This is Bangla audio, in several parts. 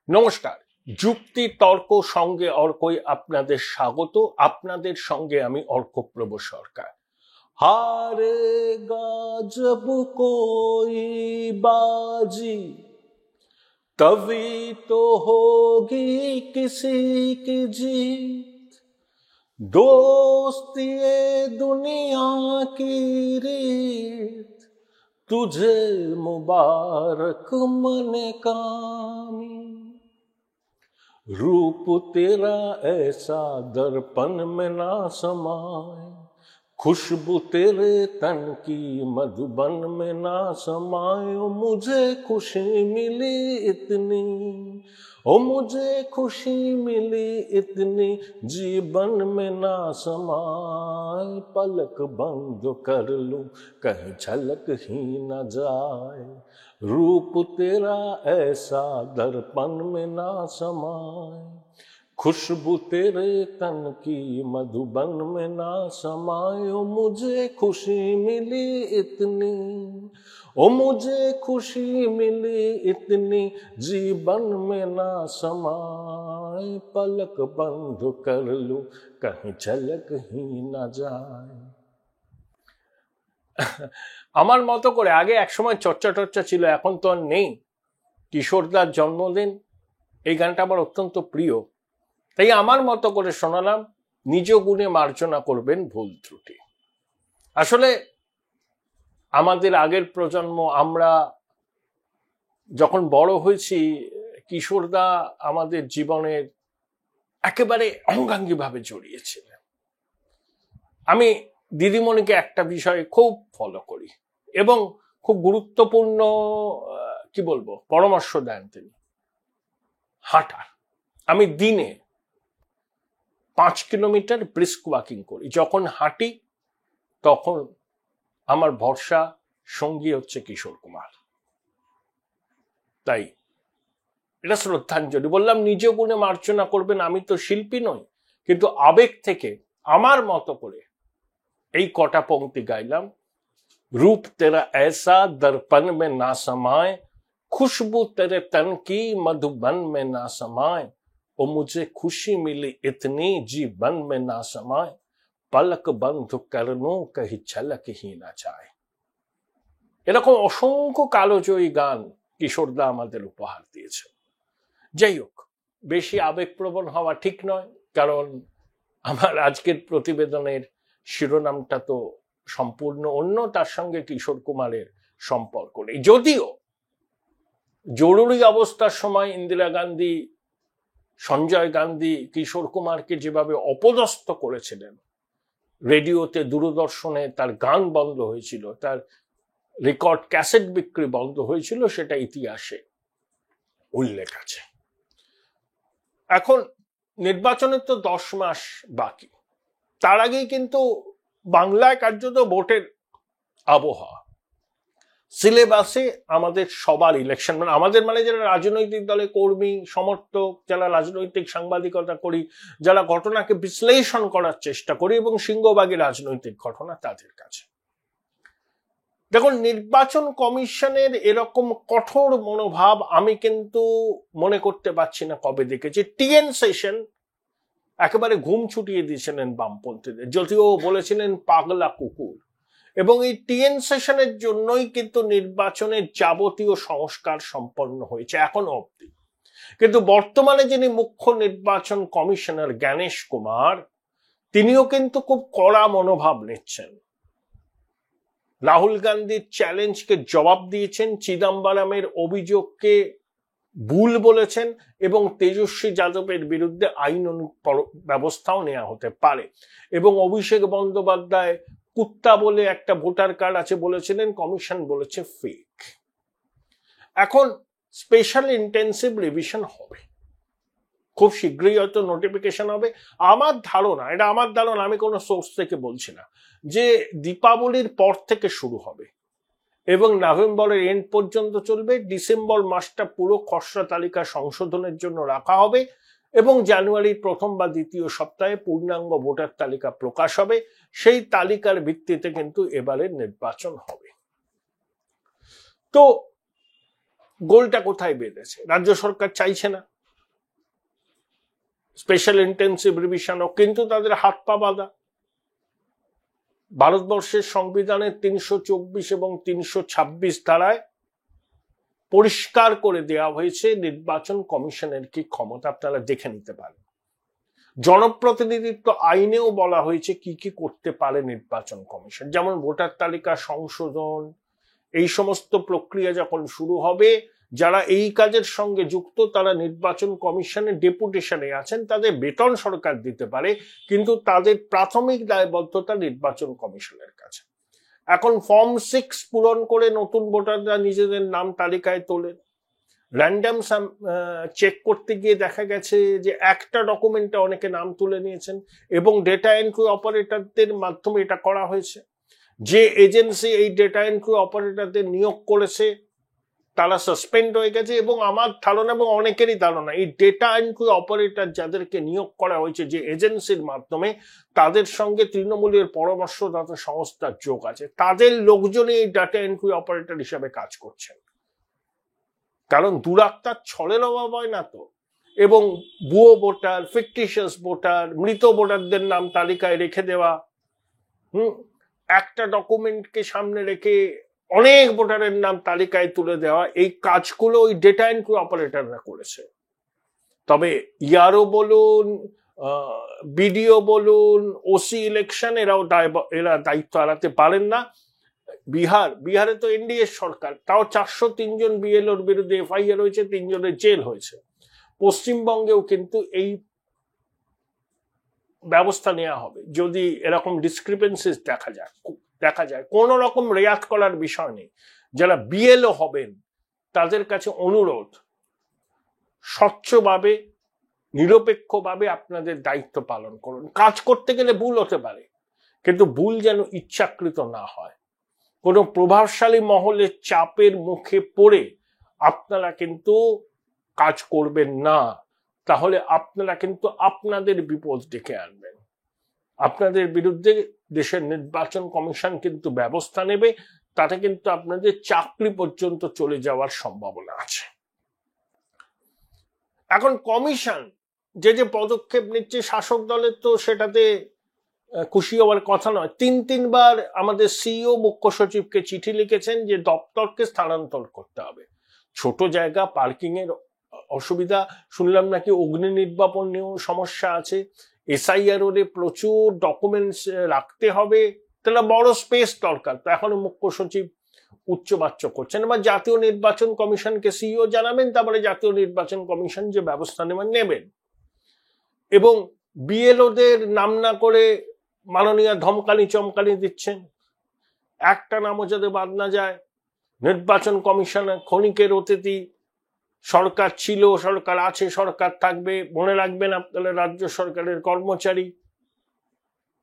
নমস্কার, যুক্তি তর্ক সঙ্গে অর্কই আপনাদের স্বাগত। আপনাদের সঙ্গে আমি অর্কপ্রভ সরকার। হারেগা জব কোই বাজি তবে তো হোগি কিসি কি जीत। दोस्ती ये दुनिया की रीत, तुझे मुबारक मन कामी। रूप तेरा ऐसा दर्पण में ना समाए, खुशबू तेरे तन की मधुबन में ना समाए। ओ मुझे खुशी मिली इतनी, ओ मुझे खुशी मिली इतनी, जीवन में ना समाए। पलक बंद कर लूं कहीं झलक ही न जाए, रूप तेरा ऐसा दर्पण में ना समाए। खुशबू तेरे तन की मधुबन में ना समाए। ओ मुझे खुशी मिली इतनी, ओ मुझे खुशी मिली इतनी, जीवन में ना समाए। पलक बंद कर लूं कहीं झलक ही ना जाए। আমার মতো করে আগে একসময় চর্চা টর্চা ছিল, এখন তো আর নেই। কিশোরদার জন্মদিন, এই গানটা আমার অত্যন্ত প্রিয়, তাই আমার মতো করে শোনালাম। নিজ গুণে মার্জনা করবেন ভুল ত্রুটি। আসলে আমাদের আগের প্রজন্ম, আমরা যখন বড় হয়েছি, কিশোরদা আমাদের জীবনের একেবারে অঙ্গাঙ্গিভাবে জড়িয়েছিলেন। আমি দিদিমণিকে একটা বিষয়ে খুব ফলো করি এবং খুব গুরুত্বপূর্ণ কি বলবো পরামর্শ দেন তিনি, হাঁটা। আমি দিনে 5 কিলোমিটার ব্রিস্ক ওয়াকিং করি। যখন হাঁটি তখন আমার ভরসা সঙ্গী হচ্ছে কিশোর কুমার। তাই এটা শ্রদ্ধাঞ্জলি। বললাম নিজ গুণে মার্জনা করবেন, আমি তো শিল্পী নই, কিন্তু আবেগ থেকে আমার মতো করে এই কটা পংক্তি গাইলাম। रूप तेरा ऐसा दर्पण में ना समाए, खुशबू तेरे तन की मधुबन में ना समाए। ओ मुझे खुशी मिली इतनी, जीवन में ना समाए। पलक बंद कर लूं कहीं झलक ही ना जाए। এরকম অসংখ্য কালোজয়ী গান কিশোরদা আমাদের উপহার দিয়েছে। যাই হোক, বেশি আবেগপ্রবণ হওয়া ঠিক নয়, কারণ আমার আজকের প্রতিবেদনের শিরোনামটা তো সম্পূর্ণ অন্য, তার সঙ্গে কিশোর কুমারের সম্পর্ক নেই। যদিও জরুরি অবস্থার সময় ইন্দিরা গান্ধী, সঞ্জয় গান্ধী কিশোর কুমারকে যেভাবে অপদস্থ করেছিলেন, রেডিওতে দূরদর্শনে তার গান বন্ধ হয়েছিল, তার রেকর্ড ক্যাসেট বিক্রি বন্ধ হয়েছিল, সেটা ইতিহাসে উল্লেখ আছে। এখন নির্বাচনের তো 10 মাস বাকি, তার আগেই কিন্তু বাংলায় কার্যত ভোটের আবহাওয়া। সিলেবাসে আমাদের সবার ইলেকশন, মানে আমাদের মানে যারা রাজনৈতিক দলে কর্মী সমর্থক, যারা রাজনৈতিক সাংবাদিকতা করি, যারা ঘটনাকে বিশ্লেষণ করার চেষ্টা করি এবং সিংহভাগই রাজনৈতিক ঘটনা, তাদের কাছে দেখুন, নির্বাচন কমিশনের এরকম কঠোর মনোভাব আমি কিন্তু মনে করতে পারছি না কবে দেখেছি। টিএন সেশন একেবারে ঘুম ছুটিয়ে দিয়েছিলেন বামপন্থীদের, যদিও বলেছিলেন পাগলা কুকুর, এবং এই টিএন সেশনের জন্যই কিন্তু নির্বাচনের যাবতীয় সংস্কার সম্পন্ন হয়েছে এখনো অবধি। কিন্তু বর্তমানে যিনি মুখ্য নির্বাচন কমিশনার জ্ঞানেশ কুমার, তিনিও কিন্তু খুব কড়া মনোভাব নিচ্ছেন। রাহুল গান্ধীর চ্যালেঞ্জকে জবাব দিয়েছেন, চিদম্বরমের অভিযোগকে ভুল বলেছেন এবং তেজস্বী যাদবের বিরুদ্ধে আইন ব্যবস্থাও নেওয়া হতে পারে। এবং অভিষেক বন্দ্যোপাধ্যায় কুত্তা বলে একটা ভোটার কার্ড আছে বলেছিলেন, কমিশন বলেছে ফেক। এখন স্পেশাল ইন্টেন্সিভ রিভিশন হবে, খুব শীঘ্রই হয়তো নোটিফিকেশন হবে। আমার ধারণা, এটা আমার ধারণা, আমি কোনো সোর্স থেকে বলছি না, যে দীপাবলির পর থেকে শুরু হবে এবং নভেম্বরের এন্ড পর্যন্ত চলবে। ডিসেম্বর মাসটা পুরো খসড়া তালিকা সংশোধনের জন্য রাখা হবে এবং জানুয়ারির প্রথম বা দ্বিতীয় সপ্তাহে পূর্ণাঙ্গ ভোটার তালিকা প্রকাশ হবে। সেই তালিকার ভিত্তিতে কিন্তু এবারের নির্বাচন হবে। তো গোলটা কোথায় বেঁধেছে? রাজ্য সরকার চাইছে না, স্পেশাল ইন্টেন্সিভ রিভিশনও, কিন্তু তাদের হাত পা বাঁধা। ভারতবর্ষের সংবিধানের 324 এবং 326 ধারায় পরিষ্কার করে দেওয়া হয়েছে নির্বাচন কমিশনের কি ক্ষমতা, আপনারা দেখে নিতে পারেন। জনপ্রতিনিধিত্ব আইনেও বলা হয়েছে কি কি করতে পারে নির্বাচন কমিশন, যেমন ভোটার তালিকা সংশোধন, এই সমস্ত প্রক্রিয়া যখন শুরু হবে, যারা এই কাজের সঙ্গে যুক্ত তারা নির্বাচন কমিশনের ডেপুটেশনে আছেন, তাদের বেতন সরকার দিতে পারে, কিন্তু তাদের প্রাথমিক দায়বদ্ধতা নির্বাচন কমিশনের কাছে। এখন ফর্ম 6 পূরণ করে নতুন ভোটাররা নিজেদের নাম তালিকায় তোলেন। র্যান্ডম চেক করতে গিয়ে দেখা গেছে যে একটা ডকুমেন্টে অনেকে নাম তুলে নিয়েছেন, এবং ডেটা এন্ট্রি অপারেটরদের মাধ্যমে এটা করা হয়েছে। যে এজেন্সি এই ডেটা এন্ট্রি অপারেটরদের নিয়োগ করেছে তারা সাসপেন্ড হয়ে গেছে, এবং আমার ধারণা এবং অনেকেরই ধারণা এই ডেটা এন্ট্রি অপারেটর যাদেরকে নিয়োগ করা হয়েছে যে এজেন্সির মাধ্যমে, তাদের সঙ্গে তৃণমূলের পরামর্শদাতা সংস্থার যোগ আছে। তাদের লোকজনই এই ডেটা এন্ট্রি অপারেটর হিসাবে কাজ করছেন, কারণ দুরাত্মার ছলের অভাব হয় না তো। এবং ভুয়ো ভোটার, ফিকটিশিয়াস ভোটার, মৃত ভোটারদের নাম তালিকায় রেখে দেওয়া, একটা ডকুমেন্টকে সামনে রেখে অনেক ভোটারের নাম তালিকায় তুলে দেওয়া, এই কাজগুলো ওই ডেটা এন্ট্রি অপারেটররা করেছে। তবে ইয়ারও বলুন, বিডিও বলুন, ওসি ইলেকশন, এরা দায়িত্ব এড়াতে পারেন না। বিহারে তো এনডিএ সরকার, তাও 403 জন বিএলওর বিরুদ্ধে এফআইআর হয়েছে, 3 জনের জেল হয়েছে। পশ্চিমবঙ্গেও কিন্তু এই ব্যবস্থা নেওয়া হবে যদি এরকম ডিসক্রিপেন্সিস দেখা যায়। কোন রকম রেয়াত করার বিষয় নেই। যারা বিএলও হবেন তাদের কাছে অনুরোধ, স্বচ্ছভাবে নিরপেক্ষভাবে আপনাদের দায়িত্ব পালন করুন। কাজ করতে গেলে ভুল হতে পারে, কিন্তু ভুল যেন ইচ্ছাকৃত না হয়। কোনো প্রভাবশালী মহলের চাপের মুখে পড়ে আপনারা কিন্তু কাজ করবেন না, তাহলে আপনারা কিন্তু আপনাদের বিপদ ডেকে আনবেন। আপনাদের বিরুদ্ধে দেশের নির্বাচন কমিশন কিন্তু ব্যবস্থা নেবে, তাতে কিন্তু আপনাদের চাকরি পর্যন্ত চলে যাওয়ার সম্ভাবনা আছে। এখন কমিশন যে পদক্ষেপ নিচ্ছে, শাসক দলের তো সেটাতে খুশি হওয়ার কথা নয়। 3বার আমাদের সিইও মুখ্য সচিবকে চিঠি লিখেছেন যে দপ্তরকে স্থানান্তর করতে হবে। ছোট জায়গা, পার্কিং এর অসুবিধা, শুনলাম নাকি অগ্নি নির্বাপন নিয়েও সমস্যা আছে, এসআইআর ওরে প্রচুর ডকুমেন্টস রাখতে হবে, তাহলে বড় স্পেস দরকার। তো এখনো মুখ্য সচিব উচ্চবাচ্য করছেন। এবার জাতীয় নির্বাচন কমিশনকে সিইও জানাবেন, তারপরে জাতীয় নির্বাচন কমিশন যে ব্যবস্থা নেবেন। এবং বিএলওদের নাম না করে মাননীয় ধমকানি চমকানি দিচ্ছেন, একটা নামও যাতে বাদ না যায়। নির্বাচন কমিশনের ক্ষণিকের অতিথি, সরকার ছিল, সরকার আছে, সরকার থাকবে, মনে রাখবেন আপনারা রাজ্য সরকারের কর্মচারী।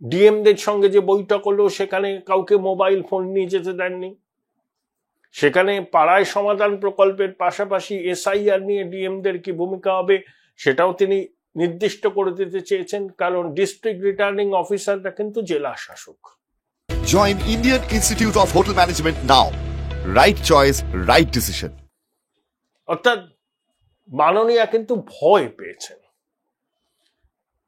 ডিএমদের সঙ্গে যে বৈঠক হলো সেখানে কাউকে মোবাইল ফোন নিয়ে যেতে দেননি। সেখানে পাড়ায় সমাধান প্রকল্পের পাশাপাশি এসআইআর নিয়ে ডিএমদের কি ভূমিকা হবে সেটাও তিনি নির্দিষ্ট করে দিতে চেয়েছেন, কারণ ডিস্ট্রিক্ট রিটার্নিং অফিসারটা কিন্তু জেলা শাসক। Join Indian Institute of Hotel Management now. Right choice, right decision. অর্থাৎ মাননীয়া কিন্তু ভয় পেয়েছেন।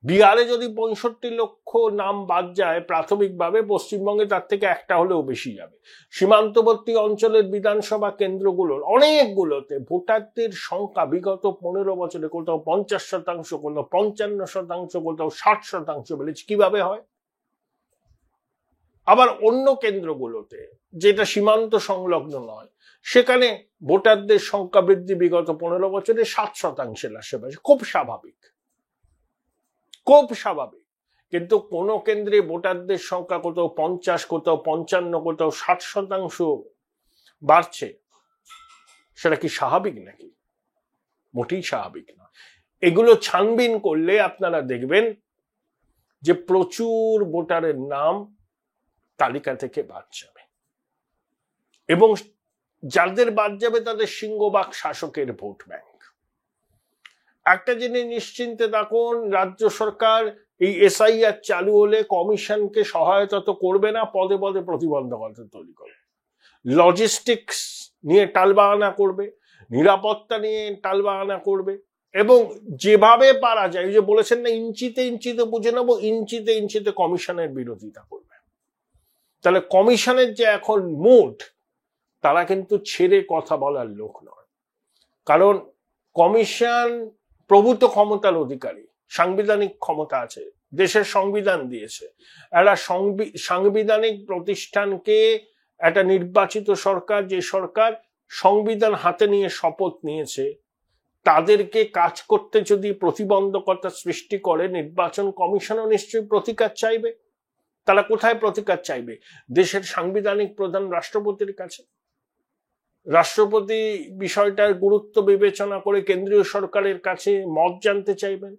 বিহারে যদি 65 লক্ষ নাম বাদ যায় প্রাথমিকভাবে, পশ্চিমবঙ্গে তার থেকে একটা হলেও বেশি যাবে। সীমান্তবর্তী অঞ্চলের বিধানসভা কেন্দ্রগুলোর অনেকগুলোতে ভোটারদের সংখ্যা বিগত 15 বছরে কোথাও 50%, কোথাও 55%, কোথাও 60% বেড়েছে। কিভাবে হয়? আবার অন্য কেন্দ্রগুলোতে যেটা সীমান্ত সংলগ্ন নয়, সেখানে ভোটারদের সংখ্যা বৃদ্ধি বিগত 15 বছরে 7% আশেপাশে। খুব স্বাভাবিক। কিন্তু কোন কেন্দ্রে ভোটারদের সংখ্যা কোথাও 50, কোথাও 55, কোথাও 60% বাড়ছে, সেটা কি স্বাভাবিক নাকি? মোটেই স্বাভাবিক না। এগুলো ছানবিন করলে আপনারা দেখবেন যে প্রচুর ভোটারের নাম তালিকা থেকে বাদ যাবে, এবং যাদের বাদ যাবে তাদের সিংহভাগ শাসকের ভোট ব্যাংক। একটা জিনিস নিশ্চিন্তে থাকুন, রাজ্য সরকার এই এসআইআর চালু হলে কমিশনকে সহায়তা তো করবে না, পদে পদে প্রতিবন্ধকতা তৈরি করবে। লজিস্টিক্স নিয়ে টালবাহানা করবে, নিরাপত্তা নিয়ে টালবাহানা করবে। এবং যেভাবে পারা যায়, যে বলেছেন না ইঞ্চিতে ইঞ্চিতে বুঝে নেবো, ইঞ্চিতে ইঞ্চিতে কমিশনের বিরোধিতা করবে। তাহলে কমিশনের যে এখন মুড, তারা কিন্তু ছেড়ে কথা বলার লোক নয়। কারণ কমিশন প্রভূত ক্ষমতার অধিকারী, সাংবিধানিক ক্ষমতা আছে, দেশের সংবিধান দিয়েছে। একটা সাংবিধানিক প্রতিষ্ঠানকে একটা নির্বাচিত সরকার, যে সরকার সংবিধান হাতে নিয়ে শপথ নিয়েছে, তাদেরকে কাজ করতে যদি প্রতিবন্ধকতা সৃষ্টি করে, নির্বাচন কমিশনও নিশ্চয়ই প্রতিকার চাইবে। তারা কোথায় প্রতিকার চাইবে? দেশের সাংবিধানিক প্রধান রাষ্ট্রপতির কাছে। রাষ্ট্রপতি বিষয়টার গুরুত্ব বিবেচনা করে কেন্দ্রীয় সরকারের কাছে মত জানতে চাইবেন,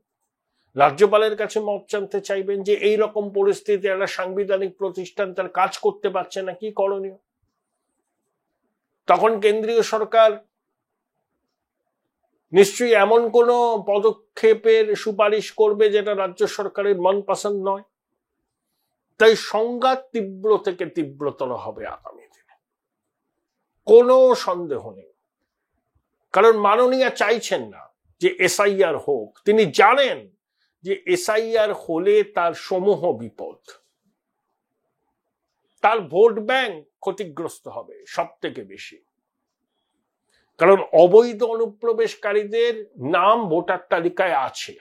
রাজ্যপালের কাছে মত জানতে চাইবেন যে এই রকম পরিস্থিতি একটা সাংবিধানিক প্রতিষ্ঠান তার কাজ করতে পারছে না, কি করণীয়। তখন কেন্দ্রীয় সরকার নিশ্চয়ই এমন কোন পদক্ষেপের সুপারিশ করবে যেটা রাজ্য সরকারের মন পছন্দ নয়। তাই সংঘাত তীব্র থেকে তীব্রতর হবে আগামী দিনে, কোনো সন্দেহ নেই। কারণ মাননীয় চাইছেন না যে এসআইআর হোক। তিনি জানেন যে এসআইআর হলে তার সমূহ বিপদ, তার ভোট ব্যাংক ক্ষতিগ্রস্ত হবে সব থেকে বেশি। কারণ অবৈধ অনুপ্রবেশকারীদের নাম ভোটার তালিকায় আছে,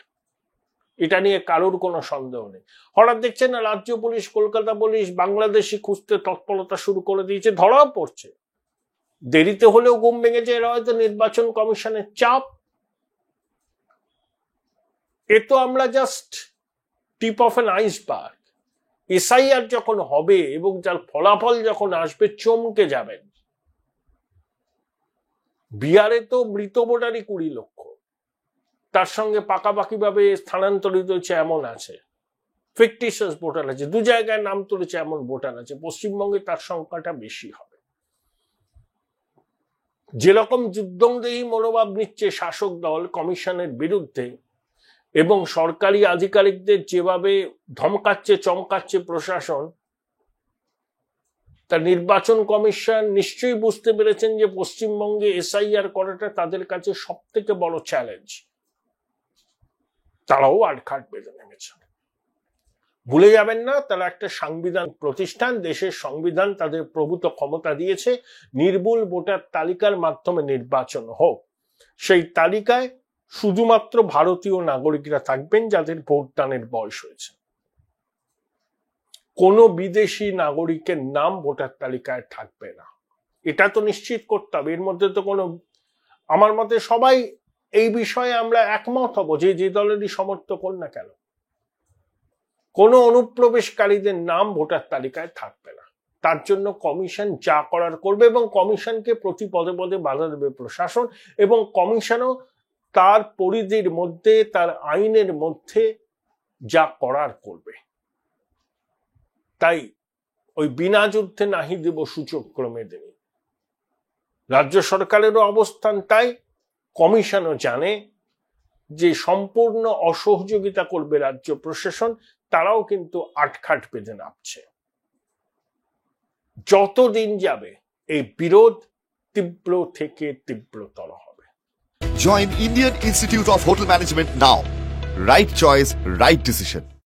এটা নিয়ে কারোর কোনো সন্দেহ নেই। হঠাৎ দেখছেন না রাজ্য পুলিশ, কলকাতা পুলিশ বাংলাদেশি খুঁজতে তৎপরতা শুরু করে দিয়েছে, ধরাও পড়ছে। দেরিতে হলেও ঘুম ভেঙে যায়, এরা হয়তো নির্বাচন কমিশনের চাপ। এ তো আমরা just tip of an iceberg. SIR যখন হবে এবং যার ফলাফল যখন আসবে, চমকে যাবেন। বিহারে তো মৃত ভোটারই 20 লক্ষ, তার সঙ্গে পাকাপাকি ভাবে স্থানান্তরিত হচ্ছে এমন আছে, ফিকটিশিয়াস ভোটার আছে, 2 জায়গায় নাম তুলেছে এমন ভোটার আছে। পশ্চিমবঙ্গে তার সংখ্যাটা বেশি হবে। যেরকম যুদ্ধংদেহী মনোভাব নিচ্ছে শাসক দল কমিশনের বিরুদ্ধে, এবং সরকারি আধিকারিকদের যেভাবে ধমকাচ্ছে চমকাচ্ছে প্রশাসন, তা নির্বাচন কমিশন নিশ্চয়ই বুঝতে পেরেছেন যে পশ্চিমবঙ্গে এসআইআর করাটা তাদের কাছে সব থেকে বড় চ্যালেঞ্জ। তারাও আটঘাট বেঁধে নেমেছেন। ভুলে যাবেন না, তারা একটা সাংবিধান প্রতিষ্ঠান, দেশের সংবিধান তাদের প্রভূত ক্ষমতা দিয়েছে নির্ভুল ভোটার তালিকার মাধ্যমে নির্বাচন হোক। সেই তালিকায় শুধুমাত্র ভারতীয় নাগরিকরা থাকবেন যাদের ভোটদানের বয়স হয়েছে। কোনো বিদেশি নাগরিকের নাম ভোটার তালিকায় থাকবে না, এটা তো নিশ্চিত করতে হবে। এর মধ্যে তো কোনো, আমার মতে সবাই এই বিষয়ে আমরা একমত হব, যে দলেরই সমর্থক হন না কেন, কোনো অনুপ্রবেশকারীদের নাম ভোটার তালিকায় থাকবে না। তার জন্য কমিশন যা করার করবে, এবং কমিশনকে প্রতি পদে পদে বাধা দেবে প্রশাসন, এবং কমিশনও তার পরিধির মধ্যে, তার আইনের মধ্যে যা করার করবে। তাই ওই বিনা যুদ্ধে নাহি দেব সূচক ক্রমে দিনী, রাজ্য সরকারেরও অবস্থান তাই। কমিশনও জানে যে সম্পূর্ণ অসহযোগিতা করবে রাজ্য প্রশাসন, তারাও কিন্তু আটঘাট বেঁধে নামছে। যতদিন যাবে এই বিরোধ তীব্র থেকে তীব্রতর হবে। Join Indian Institute of Hotel Management now. Right choice, right decision.